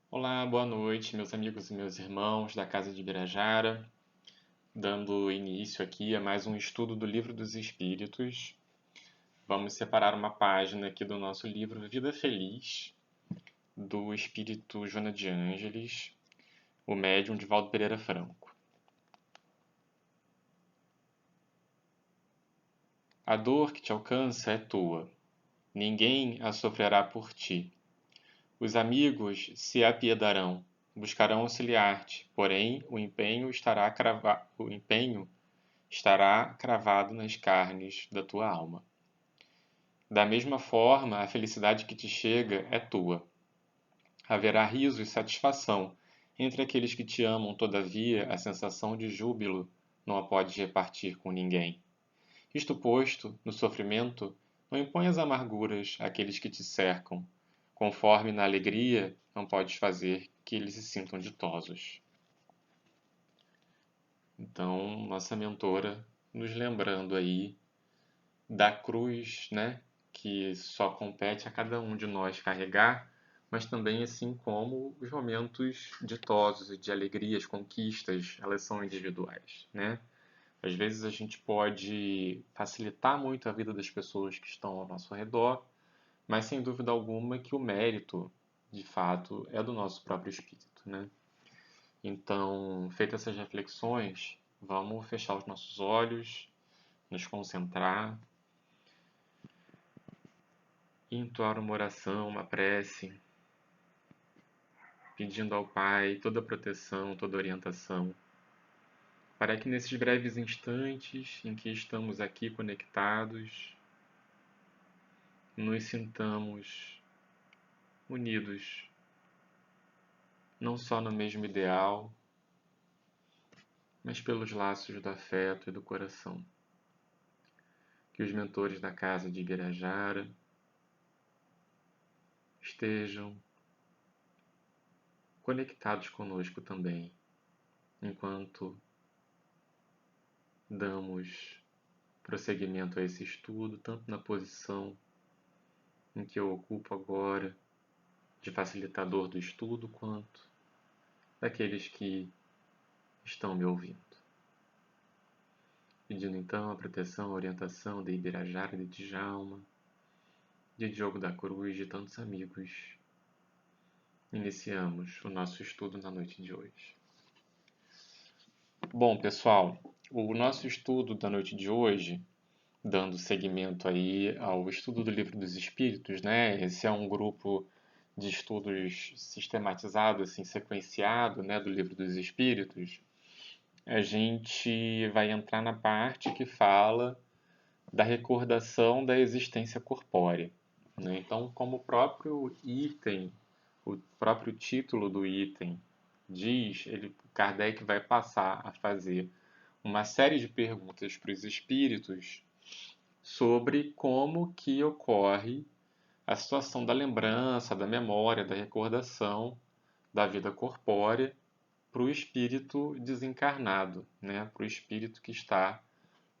Olá, boa noite, meus amigos e meus irmãos da Casa de Birajara, dando início aqui a mais um estudo do Livro dos Espíritos. Vamos separar uma página aqui do nosso livro Vida Feliz, do espírito Joana de Ângeles, o médium de Valdo Pereira Franco. A dor que te alcança é tua, ninguém a sofrerá por ti. Os amigos se apiedarão, buscarão auxiliar-te, porém o empenho estará cravado nas carnes da tua alma. Da mesma forma, a felicidade que te chega é tua. Haverá riso e satisfação entre aqueles que te amam, todavia, a sensação de júbilo não a podes repartir com ninguém. Isto posto, no sofrimento, não imponhas amarguras àqueles que te cercam, conforme na alegria não podes fazer que eles se sintam ditosos. Então, nossa mentora nos lembrando aí da cruz, né, que só compete a cada um de nós carregar, mas também assim como os momentos ditosos e de alegria, as conquistas, elas são individuais, né? Às vezes a gente pode facilitar muito a vida das pessoas que estão ao nosso redor, mas sem dúvida alguma que o mérito, de fato, é do nosso próprio espírito, né? Então, feitas essas reflexões, vamos fechar os nossos olhos, nos concentrar e entoar uma oração, uma prece, pedindo ao Pai toda a proteção, toda a orientação, para que nesses breves instantes em que estamos aqui conectados, nos sintamos unidos, não só no mesmo ideal, mas pelos laços do afeto e do coração. Que os mentores da casa de Ibirajara estejam conectados conosco também, enquanto damos prosseguimento a esse estudo, tanto na posição em que eu ocupo agora, de facilitador do estudo, quanto daqueles que estão me ouvindo. Pedindo então a proteção, a orientação de Ibirajara, de Djalma, de Diogo da Cruz, de tantos amigos. Iniciamos o nosso estudo na noite de hoje. Bom, pessoal, o nosso estudo da noite de hoje, dando seguimento aí ao estudo do Livro dos Espíritos, né? Esse é um grupo de estudos sistematizado, assim, sequenciado, né, do Livro dos Espíritos. A gente vai entrar na parte que fala da recordação da existência corpórea, né? Então, como o próprio item, o próprio título do item diz, Kardec vai passar a fazer uma série de perguntas para os espíritos sobre como que ocorre a situação da lembrança, da memória, da recordação da vida corpórea para o espírito desencarnado, né? Para o espírito que está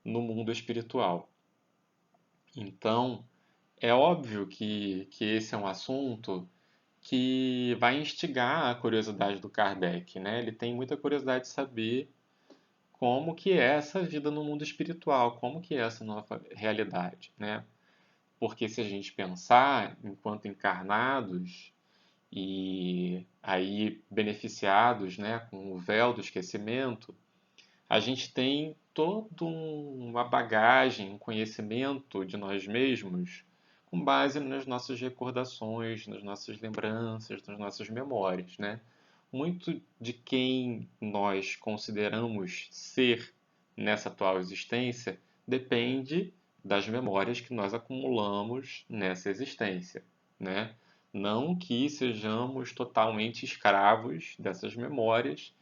no mundo espiritual. Então, é óbvio que esse é um assunto que vai instigar a curiosidade do Kardec, né? Ele tem muita curiosidade de saber como que é essa vida no mundo espiritual, como que é essa nova realidade, né? Porque se a gente pensar enquanto encarnados e aí beneficiados, né, com o véu do esquecimento, a gente tem toda uma bagagem, um conhecimento de nós mesmos com base nas nossas recordações, nas nossas lembranças, nas nossas memórias, né? Muito de quem nós consideramos ser nessa atual existência depende das memórias que nós acumulamos nessa existência, né? Não que sejamos totalmente escravos dessas memórias,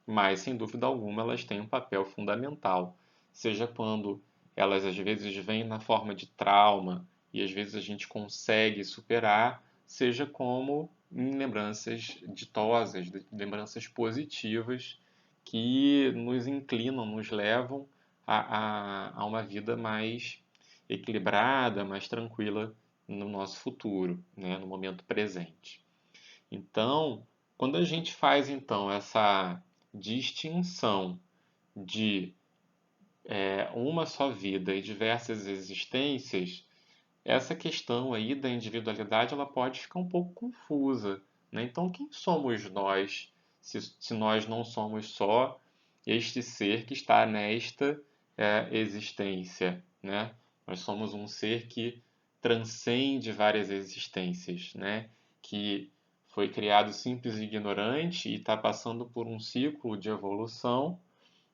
mas sem dúvida alguma elas têm um papel fundamental, seja quando elas às vezes vêm na forma de trauma e às vezes a gente consegue superar, seja como em lembranças ditosas, lembranças positivas que nos inclinam, nos levam a uma vida mais equilibrada, mais tranquila no nosso futuro, né, no momento presente. Então, quando a gente faz então essa distinção de uma só vida e diversas existências, essa questão aí da individualidade ela pode ficar um pouco confusa, né? Então, quem somos nós se nós não somos só este ser que está nesta existência, né? Nós somos um ser que transcende várias existências, né? Que foi criado simples e ignorante e está passando por um ciclo de evolução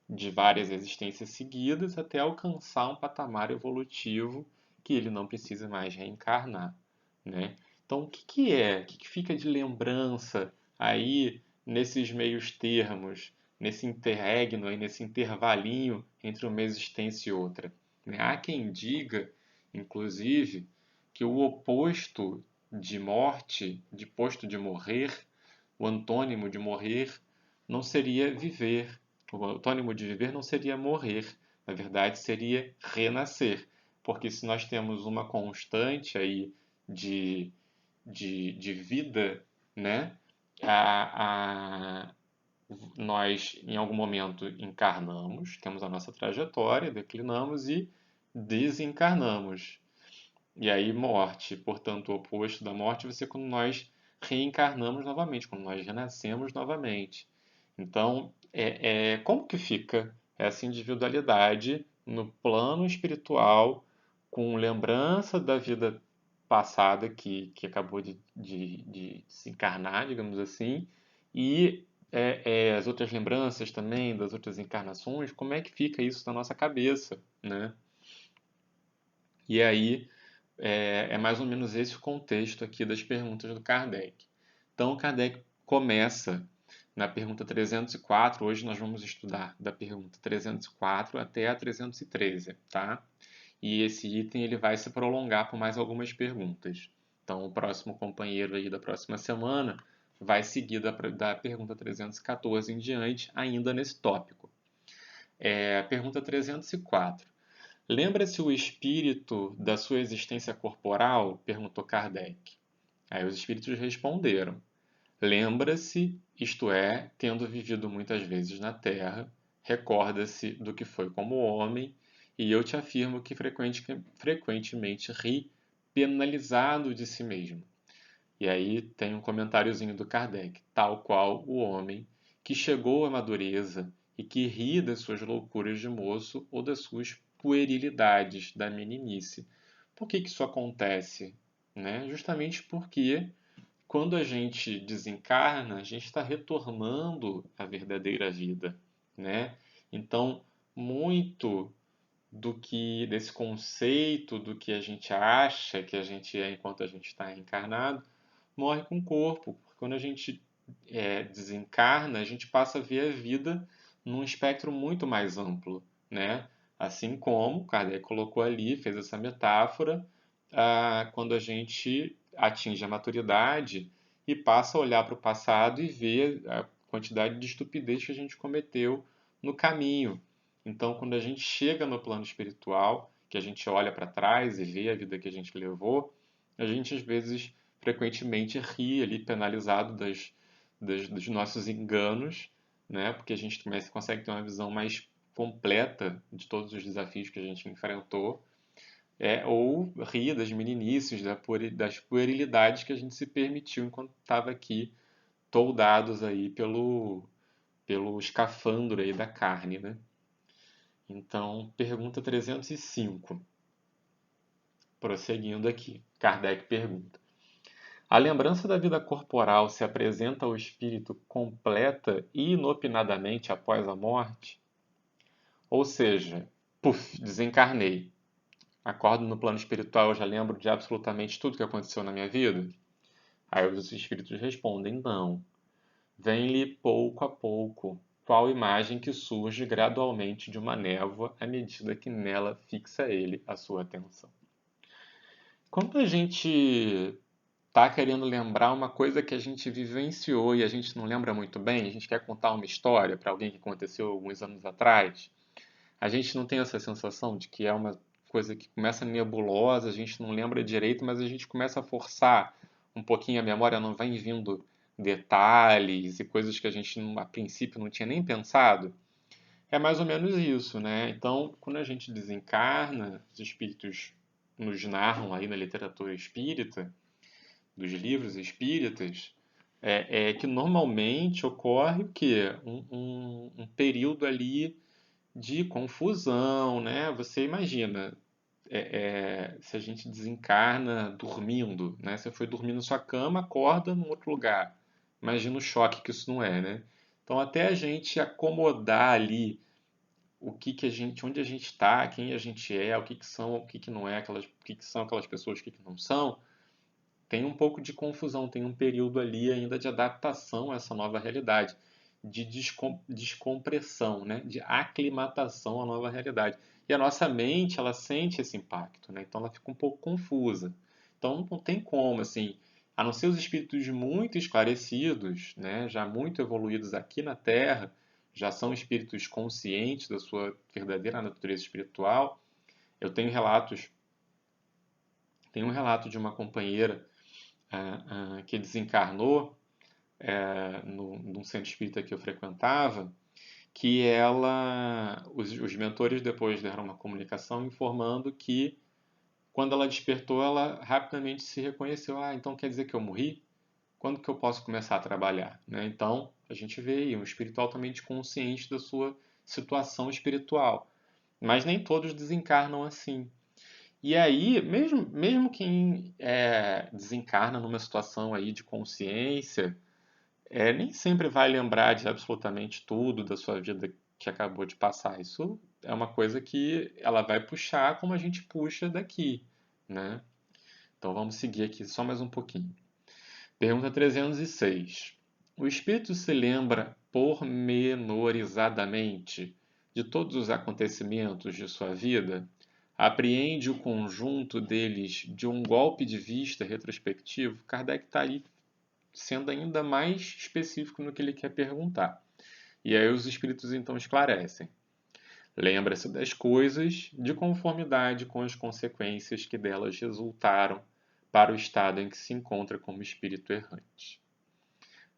de várias existências seguidas até alcançar um patamar evolutivo que ele não precisa mais reencarnar, né? Então, o que fica de lembrança aí nesses meios termos, nesse interregno, aí, nesse intervalinho entre uma existência e outra? Né? Há quem diga, inclusive, que o oposto de morte, de posto de morrer, o antônimo de morrer, não seria viver. O antônimo de viver não seria morrer. Na verdade, seria renascer. Porque se nós temos uma constante aí de, de vida, né? A, a, nós, em algum momento, encarnamos, temos a nossa trajetória, declinamos e desencarnamos. E aí, morte, portanto, o oposto da morte vai ser quando nós reencarnamos novamente, quando nós renascemos novamente. Então, como que fica essa individualidade no plano espiritual, com lembrança da vida passada que acabou de se encarnar, digamos assim, e as outras lembranças também das outras encarnações, como é que fica isso na nossa cabeça, né? E aí, é mais ou menos esse o contexto aqui das perguntas do Kardec. Então, Kardec começa na pergunta 304. Hoje nós vamos estudar da pergunta 304 até a 313, tá? E esse item ele vai se prolongar por mais algumas perguntas. Então, o próximo companheiro aí da próxima semana vai seguir da pergunta 314 em diante, ainda nesse tópico. Pergunta 304. Lembra-se o espírito da sua existência corporal? Perguntou Kardec. Aí os espíritos responderam: lembra-se, isto é, tendo vivido muitas vezes na Terra, recorda-se do que foi como homem, e eu te afirmo que frequentemente ri penalizado de si mesmo. E aí tem um comentáriozinho do Kardec, tal qual o homem que chegou à madureza e que ri das suas loucuras de moço ou das suas puerilidades da meninice. Por que isso acontece? Né? Justamente porque quando a gente desencarna, a gente está retornando à verdadeira vida, né? Então, muito desse conceito do que a gente acha que a gente é enquanto a gente está encarnado morre com o corpo. Porque quando a gente desencarna, a gente passa a ver a vida num espectro muito mais amplo, né? Assim como Kardec colocou ali, fez essa metáfora, quando a gente atinge a maturidade e passa a olhar para o passado e ver a quantidade de estupidez que a gente cometeu no caminho. Então, quando a gente chega no plano espiritual, que a gente olha para trás e vê a vida que a gente levou, a gente às vezes frequentemente ri ali penalizado dos nossos enganos, né? Porque a gente consegue ter uma visão mais completa de todos os desafios que a gente enfrentou, ou ri das meninices, das puerilidades que a gente se permitiu enquanto estava aqui toldados aí pelo escafandro aí da carne, né? Então, pergunta 305. Prosseguindo aqui, Kardec pergunta: a lembrança da vida corporal se apresenta ao espírito completa e inopinadamente após a morte? Ou seja, puf, desencarnei. Acordo no plano espiritual, eu já lembro de absolutamente tudo que aconteceu na minha vida? Aí os espíritos respondem: não. Vem-lhe pouco a pouco, qual imagem que surge gradualmente de uma névoa à medida que nela fixa ele a sua atenção. Quando a gente está querendo lembrar uma coisa que a gente vivenciou e a gente não lembra muito bem, a gente quer contar uma história para alguém que aconteceu alguns anos atrás, a gente não tem essa sensação de que é uma coisa que começa nebulosa, a gente não lembra direito, mas a gente começa a forçar um pouquinho a memória, não vem vindo detalhes e coisas que a gente a princípio não tinha nem pensado. É mais ou menos isso, né? Então, quando a gente desencarna, os espíritos nos narram aí na literatura espírita, dos livros espíritas, que normalmente ocorre o quê? Um período ali de confusão, né? Você imagina, se a gente desencarna dormindo, né? Você foi dormir na sua cama, acorda num outro lugar. Imagina o choque que isso não é, né? Então, até a gente acomodar ali o que que a gente, onde a gente está, quem a gente é, o que que são, o que que não é, o que que são aquelas pessoas, o que que não são, tem um pouco de confusão, tem um período ali ainda de adaptação a essa nova realidade, de descompressão, né? De aclimatação à nova realidade. E a nossa mente, ela sente esse impacto, né? Então ela fica um pouco confusa. Então não tem como, assim, a não ser os espíritos muito esclarecidos, né? Já muito evoluídos aqui na Terra, já são espíritos conscientes da sua verdadeira natureza espiritual. Eu tenho um relato de uma companheira que desencarnou num centro espírita que eu frequentava, que os mentores depois deram uma comunicação informando que quando ela despertou, ela rapidamente se reconheceu. Ah, então quer dizer que eu morri? Quando que eu posso começar a trabalhar? Né? Então, a gente vê aí um espírito altamente consciente da sua situação espiritual. Mas nem todos desencarnam assim. E aí, mesmo quem desencarna numa situação aí de consciência, nem sempre vai lembrar de absolutamente tudo da sua vida que acabou de passar. Isso é uma coisa que ela vai puxar como a gente puxa daqui, né? Então vamos seguir aqui só mais um pouquinho. Pergunta 306. O espírito se lembra pormenorizadamente de todos os acontecimentos de sua vida? Apreende o conjunto deles de um golpe de vista retrospectivo? Kardec está aí sendo ainda mais específico no que ele quer perguntar. E aí os espíritos então esclarecem. Lembra-se das coisas de conformidade com as consequências que delas resultaram para o estado em que se encontra como espírito errante.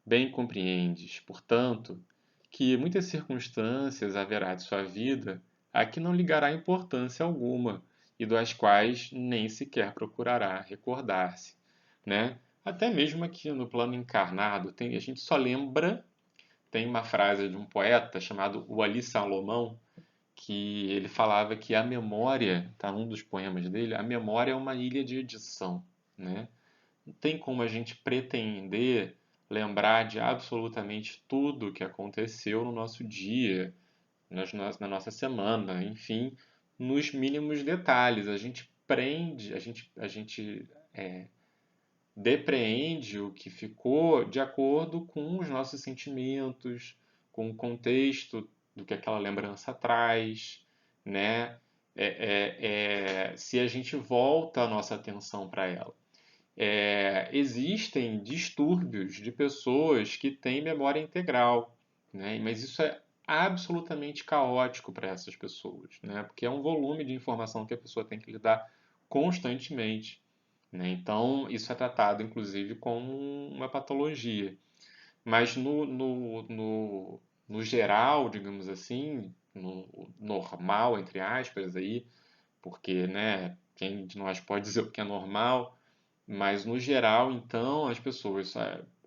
Bem compreendes, portanto, que muitas circunstâncias haverá de sua vida a que não ligará importância alguma e das quais nem sequer procurará recordar-se, né? Até mesmo aqui no plano encarnado, a gente só lembra, tem uma frase de um poeta chamado Wally Salomão, que ele falava que a memória, tá num dos poemas dele, a memória é uma ilha de edição, né? Não tem como a gente pretender lembrar de absolutamente tudo que aconteceu no nosso dia, na nossa semana, enfim, nos mínimos detalhes. A gente prende, a gente depreende o que ficou de acordo com os nossos sentimentos, com o contexto do que aquela lembrança traz, né? Se a gente volta a nossa atenção para ela. Existem distúrbios de pessoas que têm memória integral, né? Mas isso é absolutamente caótico para essas pessoas, né? Porque é um volume de informação que a pessoa tem que lidar constantemente, né? Então, isso é tratado, inclusive, como uma patologia. Mas no geral, digamos assim, no normal, entre aspas, aí, porque, né, quem de nós pode dizer o que é normal, mas no geral, então, as pessoas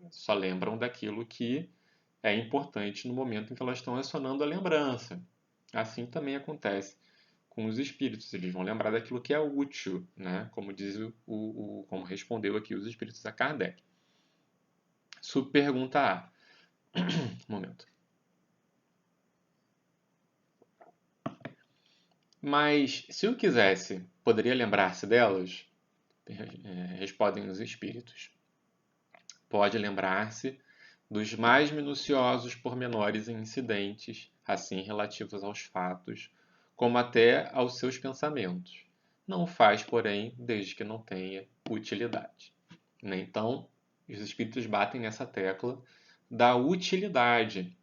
só lembram daquilo que é importante no momento em que elas estão acionando a lembrança. Assim também acontece com os espíritos, eles vão lembrar daquilo que é útil, né? Como diz como respondeu aqui os espíritos a Kardec. Subpergunta A. Um momento. Mas se eu quisesse, poderia lembrar-se delas? Respondem os espíritos. Pode lembrar-se dos mais minuciosos pormenores e incidentes, assim relativos aos fatos, como até aos seus pensamentos. Não o faz, porém, desde que não tenha utilidade. Né? Então, os espíritos batem nessa tecla da utilidade,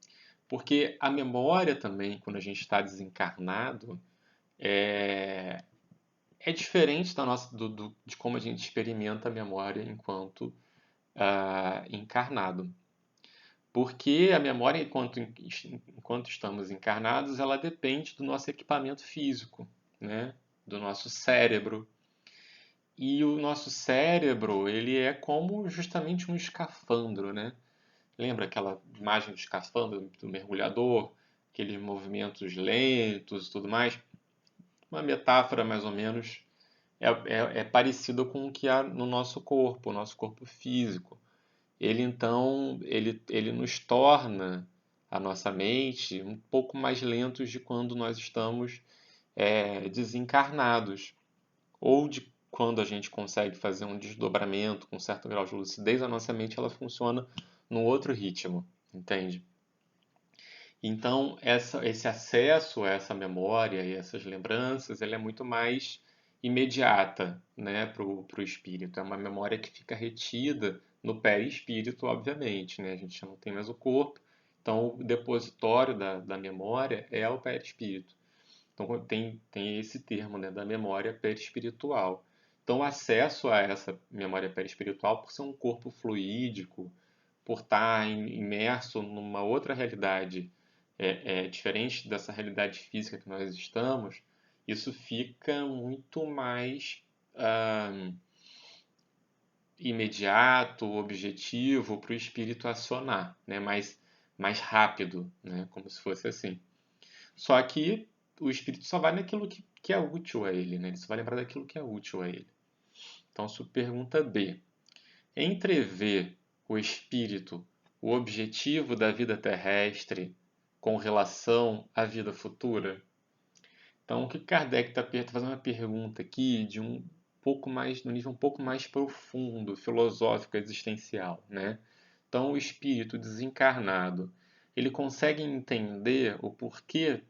porque a memória também, quando a gente está desencarnado, é diferente de como a gente experimenta a memória enquanto encarnado. Porque a memória, enquanto estamos encarnados, ela depende do nosso equipamento físico, né? Do nosso cérebro. E o nosso cérebro, ele é como justamente um escafandro, né? Lembra aquela imagem do escafandro do mergulhador, aqueles movimentos lentos e tudo mais? Uma metáfora mais ou menos é parecida com o que há no nosso corpo físico. Ele então, ele nos torna a nossa mente um pouco mais lentos de quando nós estamos desencarnados, ou de quando a gente consegue fazer um desdobramento com um certo grau de lucidez, a nossa mente ela funciona num outro ritmo, entende? Então, esse acesso a essa memória e essas lembranças, ele é muito mais imediata, né, para o espírito. É uma memória que fica retida no perispírito, obviamente, né? A gente já não tem mais o corpo, então o depositório da memória é o perispírito. Então tem esse termo, né, da memória perispiritual. Então o acesso a essa memória perispiritual, por ser um corpo fluídico, por estar imerso numa outra realidade diferente dessa realidade física que nós estamos, isso fica muito mais ah, imediato, objetivo para o espírito acionar, né? Mais rápido, né? Como se fosse assim. Só que o espírito só vai naquilo que é útil a ele, né? Ele só vai lembrar daquilo que é útil a ele. Então, pergunta B. Entrever o espírito o objetivo da vida terrestre com relação à vida futura? Então, o que Kardec está fazendo uma pergunta aqui de um pouco mais, no nível um pouco mais profundo, filosófico, existencial, né? Então, o espírito desencarnado, ele consegue entender o porquê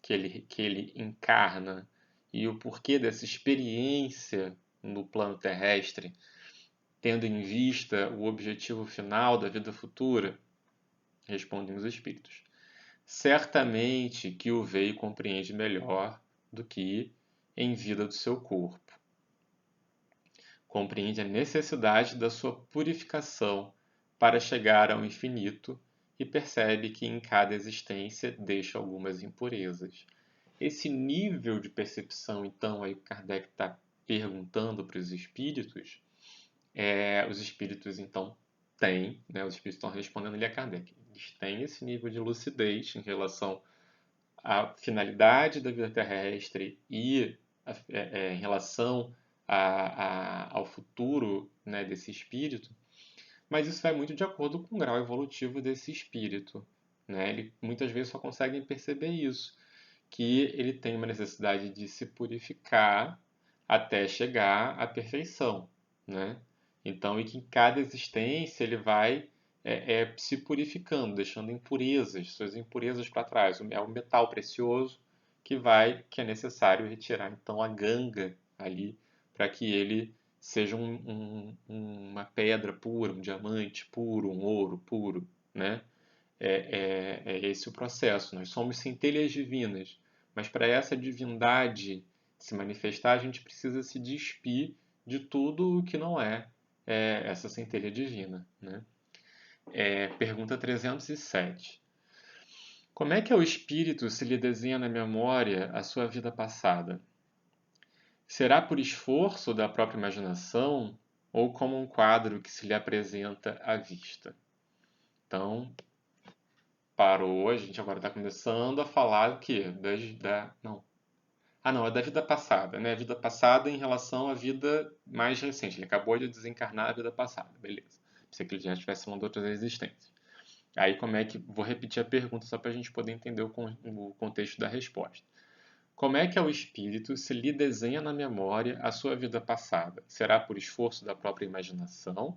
que ele encarna e o porquê dessa experiência no plano terrestre, tendo em vista o objetivo final da vida futura? Respondem os espíritos. Certamente que o vê e compreende melhor do que em vida do seu corpo. Compreende a necessidade da sua purificação para chegar ao infinito e percebe que em cada existência deixa algumas impurezas. Esse nível de percepção, então, aí Kardec está perguntando para os espíritos, então, têm, né, os espíritos estão respondendo ali a Kardec, eles têm esse nível de lucidez em relação à finalidade da vida terrestre e em relação ao futuro, né, desse espírito, mas isso vai muito de acordo com o grau evolutivo desse espírito. Né? Ele muitas vezes só consegue perceber isso, que ele tem uma necessidade de se purificar até chegar à perfeição, né? Então, e que em cada existência ele vai se purificando, deixando impurezas, suas impurezas para trás. É o metal precioso que é necessário retirar então a ganga ali para que ele seja uma pedra pura, um diamante puro, um ouro puro, né? É esse o processo. Nós somos centelhas divinas, mas para essa divindade se manifestar, a gente precisa se despir de tudo o que não é essa centelha divina. Né? Pergunta 307. Como é que o espírito se lhe desenha na memória a sua vida passada? Será por esforço da própria imaginação ou como um quadro que se lhe apresenta à vista? Então, parou, a gente agora está começando a falar o quê? Não. Ah, não, é da vida passada, né? A vida passada em relação à vida mais recente. Ele acabou de desencarnar a vida passada, beleza. Pensei que ele já estivesse falando de outras existências. Aí como é que... Vou repetir a pergunta só para a gente poder entender o contexto da resposta. Como é que o espírito se lhe desenha na memória a sua vida passada? Será por esforço da própria imaginação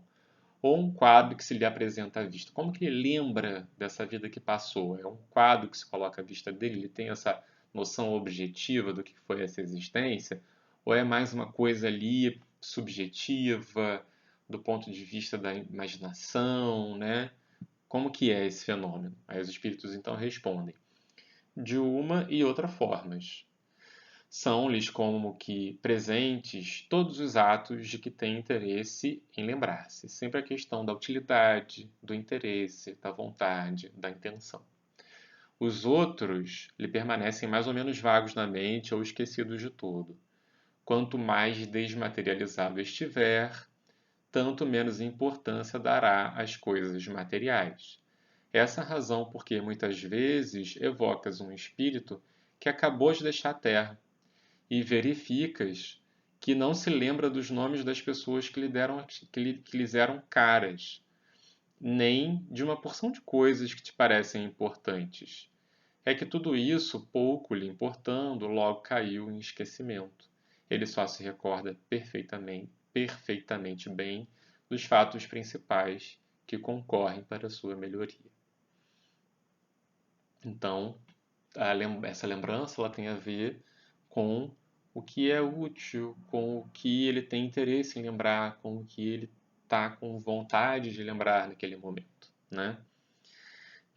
ou um quadro que se lhe apresenta à vista? Como que ele lembra dessa vida que passou? É um quadro que se coloca à vista dele? Ele tem essa noção objetiva do que foi essa existência? Ou é mais uma coisa ali subjetiva, do ponto de vista da imaginação, né? Como que é esse fenômeno? Aí os espíritos então respondem de uma e outra formas. São-lhes como que presentes todos os atos de que tem interesse em lembrar-se. Sempre a questão da utilidade, do interesse, da vontade, da intenção. Os outros lhe permanecem mais ou menos vagos na mente ou esquecidos de todo. Quanto mais desmaterializado estiver, tanto menos importância dará às coisas materiais. Essa é a razão porque muitas vezes evocas um espírito que acabou de deixar a Terra e verificas que não se lembra dos nomes das pessoas que lhes eram caras, nem de uma porção de coisas que te parecem importantes. É que tudo isso, pouco lhe importando, logo caiu em esquecimento. Ele só se recorda perfeitamente bem dos fatos principais que concorrem para a sua melhoria. Então, essa lembrança ela tem a ver com o que é útil, com o que ele tem interesse em lembrar, com o que ele está com vontade de lembrar naquele momento, né?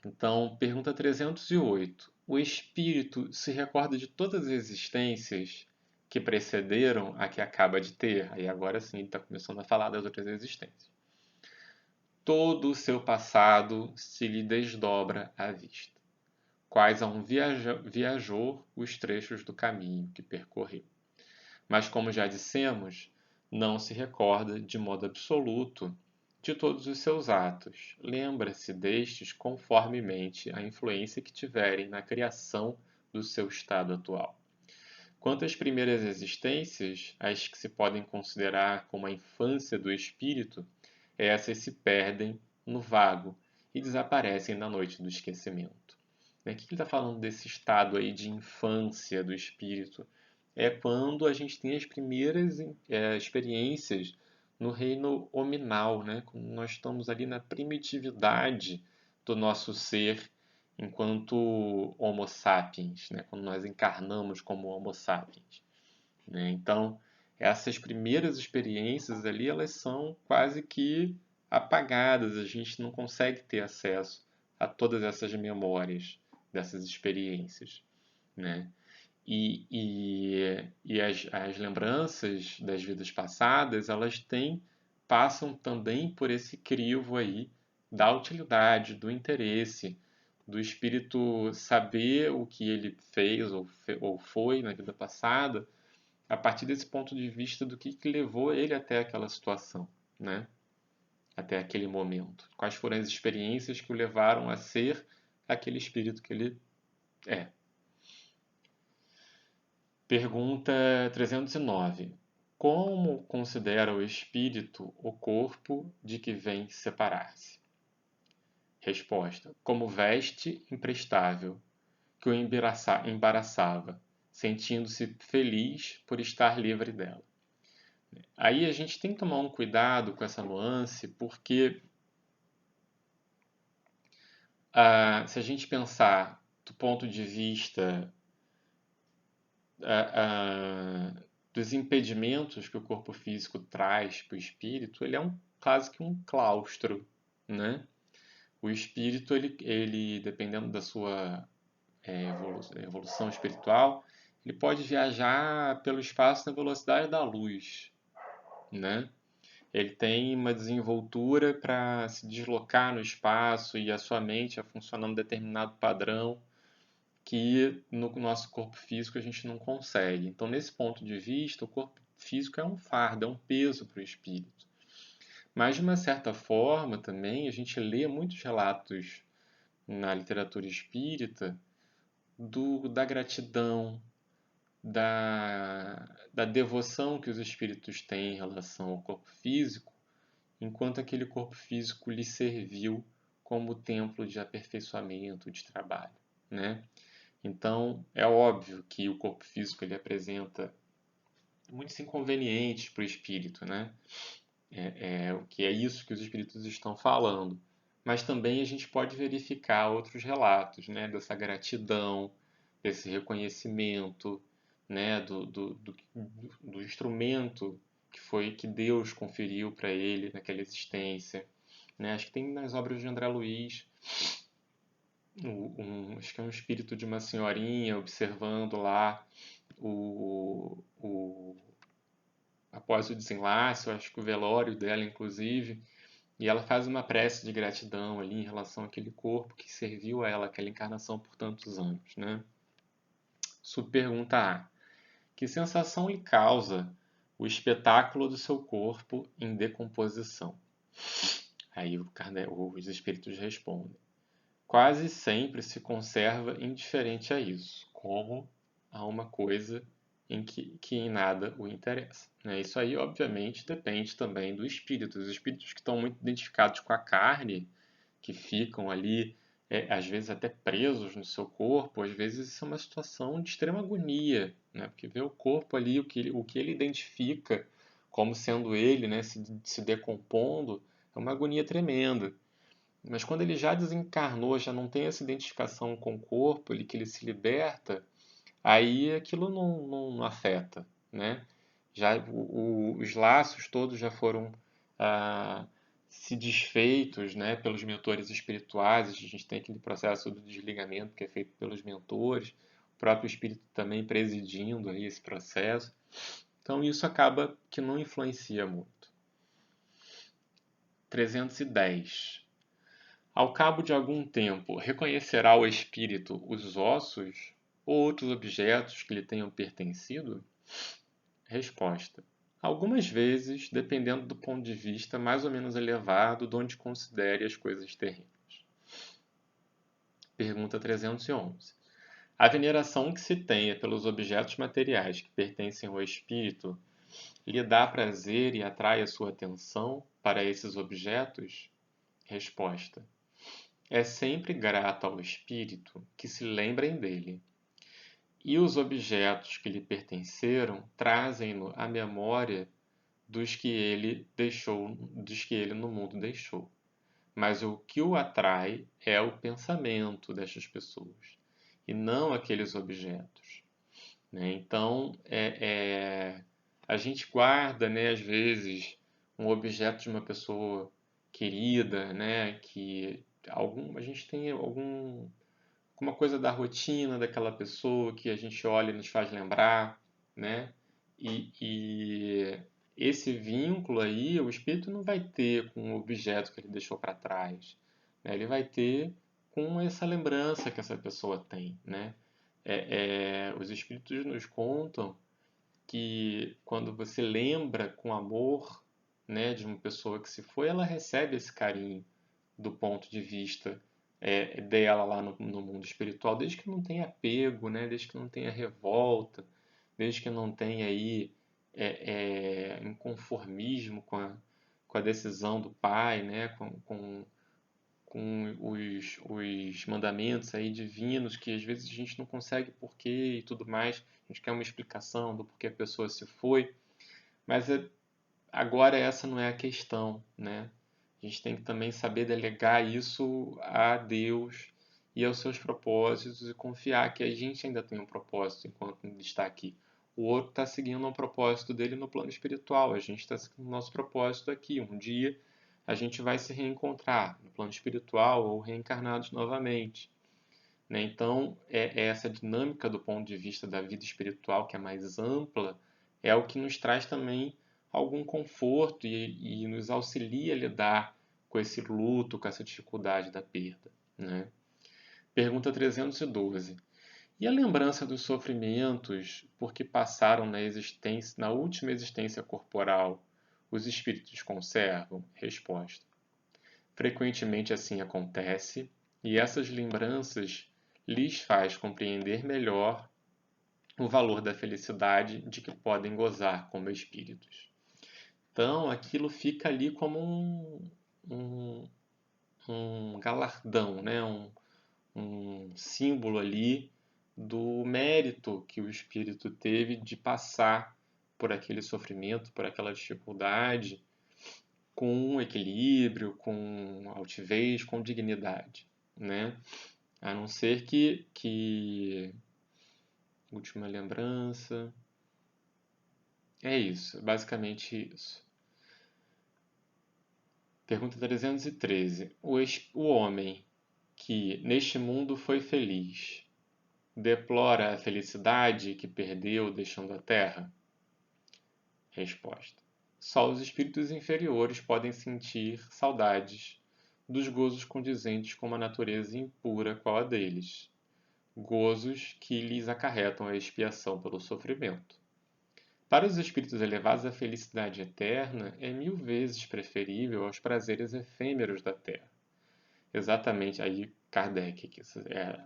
Então, pergunta 308. O espírito se recorda de todas as existências que precederam a que acaba de ter? Aí agora sim ele está começando a falar das outras existências. Todo o seu passado se lhe desdobra à vista, quais a um viajor os trechos do caminho que percorreu. Mas, como já dissemos, não se recorda de modo absoluto de todos os seus atos. Lembra-se destes conformemente à influência que tiverem na criação do seu estado atual. Quanto às primeiras existências, as que se podem considerar como a infância do espírito, essas se perdem no vago e desaparecem na noite do esquecimento. O que ele está falando desse estado aí de infância do espírito? É quando a gente tem as primeiras experiências no reino hominal, né? Quando nós estamos ali na primitividade do nosso ser enquanto Homo sapiens, né? Quando nós encarnamos como Homo sapiens, né? Então, essas primeiras experiências ali, elas são quase que apagadas, a gente não consegue ter acesso a todas essas memórias dessas experiências, né? E as lembranças das vidas passadas, passam também por esse crivo aí da utilidade, do interesse, do espírito saber o que ele fez ou foi na vida passada, a partir desse ponto de vista do que levou ele até aquela situação, né? Até aquele momento. Quais foram as experiências que o levaram a ser aquele espírito que ele é. Pergunta 309. Como considera o espírito o corpo de que vem separar-se? Resposta: como veste imprestável que o embaraçava, sentindo-se feliz por estar livre dela. Aí a gente tem que tomar um cuidado com essa nuance, porque se a gente pensar do ponto de vista dos impedimentos que o corpo físico traz para o espírito, ele é quase que um claustro, né? O espírito, ele dependendo da sua evolução espiritual, ele pode viajar pelo espaço na velocidade da luz, né? Ele tem uma desenvoltura para se deslocar no espaço e a sua mente a funcionar num determinado padrão que no nosso corpo físico a gente não consegue. Então, nesse ponto de vista, o corpo físico é um fardo, é um peso para o espírito. Mas, de uma certa forma, também, a gente lê muitos relatos na literatura espírita da gratidão, da devoção que os espíritos têm em relação ao corpo físico, enquanto aquele corpo físico lhe serviu como templo de aperfeiçoamento, de trabalho, né? Então, é óbvio que o corpo físico ele apresenta muitos inconvenientes para o espírito, né? O que é isso que os espíritos estão falando. Mas também a gente pode verificar outros relatos, né? Dessa gratidão, desse reconhecimento, né? Do instrumento que Deus conferiu para ele naquela existência, né? Acho que tem nas obras de André Luiz acho que é um espírito de uma senhorinha observando lá após o desenlace, eu acho que o velório dela, inclusive, e ela faz uma prece de gratidão ali em relação àquele corpo que serviu a ela, aquela encarnação por tantos anos, né? Subpergunta A. Que sensação lhe causa o espetáculo do seu corpo em decomposição? Aí os espíritos respondem. Quase sempre se conserva indiferente a isso, como a uma coisa que em nada o interessa, né? Isso aí, obviamente, depende também do espírito. Os espíritos que estão muito identificados com a carne, que ficam ali, às vezes até presos no seu corpo, às vezes isso é uma situação de extrema agonia, né? Porque ver o corpo ali, o que ele identifica como sendo ele, né, se decompondo, é uma agonia tremenda. Mas quando ele já desencarnou, já não tem essa identificação com o corpo, que ele se liberta, aí aquilo não afeta, né? Já os laços todos já foram ah, se desfeitos, né, pelos mentores espirituais. A gente tem aquele processo do desligamento que é feito pelos mentores, o próprio espírito também presidindo aí esse processo. Então isso acaba que não influencia muito. 310. Ao cabo de algum tempo, reconhecerá o espírito os ossos ou outros objetos que lhe tenham pertencido? Resposta: algumas vezes, dependendo do ponto de vista mais ou menos elevado de onde considere as coisas terrenas. Pergunta 311. A veneração que se tenha pelos objetos materiais que pertencem ao espírito lhe dá prazer e atrai a sua atenção para esses objetos? Resposta: é sempre grato ao espírito que se lembrem dele. E os objetos que lhe pertenceram trazem-no à memória dos que ele deixou, dos que ele no mundo deixou. Mas o que o atrai é o pensamento destas pessoas, e não aqueles objetos, né? Então, a gente guarda, né, às vezes, um objeto de uma pessoa querida, né, a gente tem alguma coisa da rotina daquela pessoa que a gente olha e nos faz lembrar, né? E esse vínculo aí, o espírito não vai ter com o objeto que ele deixou para trás, né? Ele vai ter com essa lembrança que essa pessoa tem, né? Os espíritos nos contam que quando você lembra com amor, né, de uma pessoa que se foi, ela recebe esse carinho do ponto de vista dela lá no mundo espiritual, desde que não tenha apego, né, desde que não tenha revolta, desde que não tenha aí inconformismo com a decisão do pai, né, com os mandamentos aí divinos, que às vezes a gente não consegue porquê e tudo mais, a gente quer uma explicação do porquê a pessoa se foi, mas agora essa não é a questão, né? A gente tem que também saber delegar isso a Deus e aos seus propósitos e confiar que a gente ainda tem um propósito enquanto ele está aqui. O outro está seguindo um propósito dele no plano espiritual, a gente está seguindo o nosso propósito aqui. Um dia a gente vai se reencontrar no plano espiritual ou reencarnados novamente, né? Então, essa dinâmica do ponto de vista da vida espiritual, que é mais ampla, é o que nos traz também algum conforto e nos auxilia a lidar com esse luto, com essa dificuldade da perda, né? Pergunta 312. E a lembrança dos sofrimentos por que passaram na última existência corporal, os espíritos conservam? Resposta: frequentemente assim acontece, e essas lembranças lhes faz compreender melhor o valor da felicidade de que podem gozar como espíritos. Então, aquilo fica ali como um, um galardão, né? Um símbolo ali do mérito que o espírito teve de passar por aquele sofrimento, por aquela dificuldade, com equilíbrio, com altivez, com dignidade, né? A não ser que última lembrança. É isso, basicamente isso. Pergunta 313. O homem que neste mundo foi feliz, deplora a felicidade que perdeu deixando a Terra? Resposta: só os espíritos inferiores podem sentir saudades dos gozos condizentes com uma natureza impura qual a deles, gozos que lhes acarretam a expiação pelo sofrimento. Para os espíritos elevados, a felicidade eterna é 1000 vezes preferível aos prazeres efêmeros da Terra. Exatamente, aí Kardec,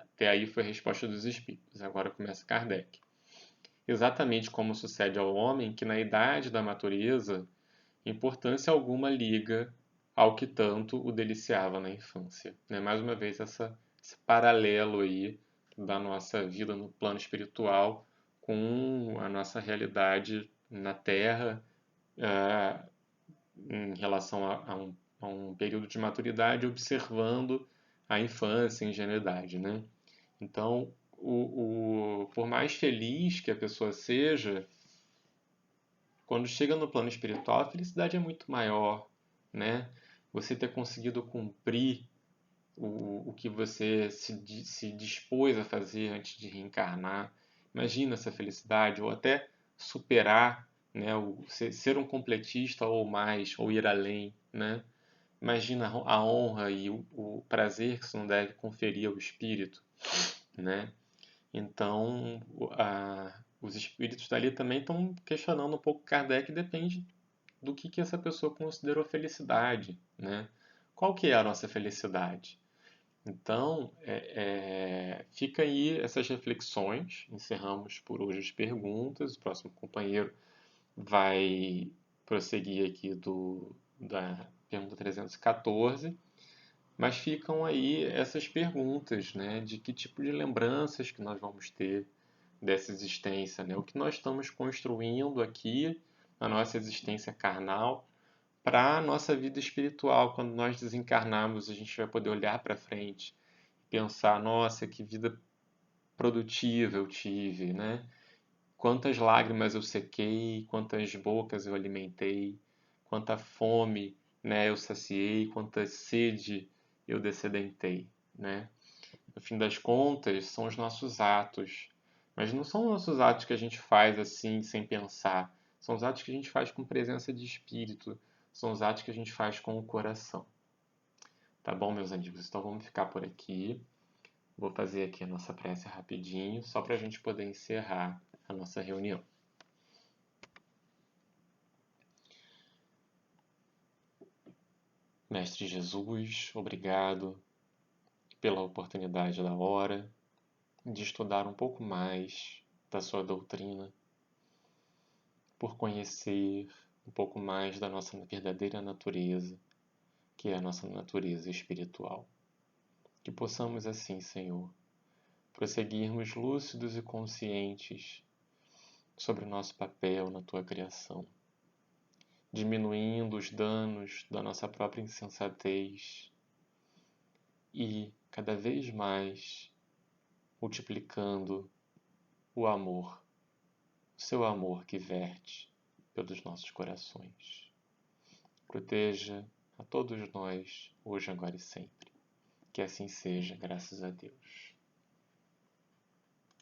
até aí foi a resposta dos espíritos, agora começa Kardec. Exatamente como sucede ao homem que na idade da natureza, importância alguma liga ao que tanto o deliciava na infância. Mais uma vez esse paralelo aí da nossa vida no plano espiritual com a nossa realidade na Terra, em relação a um período de maturidade, observando a infância e a ingenuidade, né? Então, por mais feliz que a pessoa seja, quando chega no plano espiritual, a felicidade é muito maior, né? Você ter conseguido cumprir o que você se dispôs a fazer antes de reencarnar. Imagina essa felicidade, ou até superar, né? Ser um completista ou mais, ou ir além, né? Imagina a honra e o prazer que isso não deve conferir ao espírito, né? Então, os espíritos dali também estão questionando um pouco Kardec, depende do que essa pessoa considerou felicidade, né? Qual que é a nossa felicidade? Então, fica aí essas reflexões. Encerramos por hoje as perguntas. O próximo companheiro vai prosseguir aqui da pergunta 314. Mas ficam aí essas perguntas, né? De que tipo de lembranças que nós vamos ter dessa existência, né? O que nós estamos construindo aqui na nossa existência carnal para a nossa vida espiritual. Quando nós desencarnarmos, a gente vai poder olhar para frente e pensar, nossa, que vida produtiva eu tive, né? Quantas lágrimas eu sequei, quantas bocas eu alimentei, quanta fome, né, eu saciei, quanta sede eu descedentei, né? No fim das contas, são os nossos atos. Mas não são os nossos atos que a gente faz assim, sem pensar. São os atos que a gente faz com presença de espírito. São os atos que a gente faz com o coração. Tá bom, meus amigos? Então vamos ficar por aqui. Vou fazer aqui a nossa prece rapidinho, só para a gente poder encerrar a nossa reunião. Mestre Jesus, obrigado pela oportunidade da hora de estudar um pouco mais da sua doutrina, por conhecer um pouco mais da nossa verdadeira natureza, que é a nossa natureza espiritual. Que possamos assim, Senhor, prosseguirmos lúcidos e conscientes sobre o nosso papel na tua criação, diminuindo os danos da nossa própria insensatez e, cada vez mais, multiplicando o amor, o seu amor que verte pelos nossos corações. Proteja a todos nós, hoje, agora e sempre. Que assim seja, graças a Deus.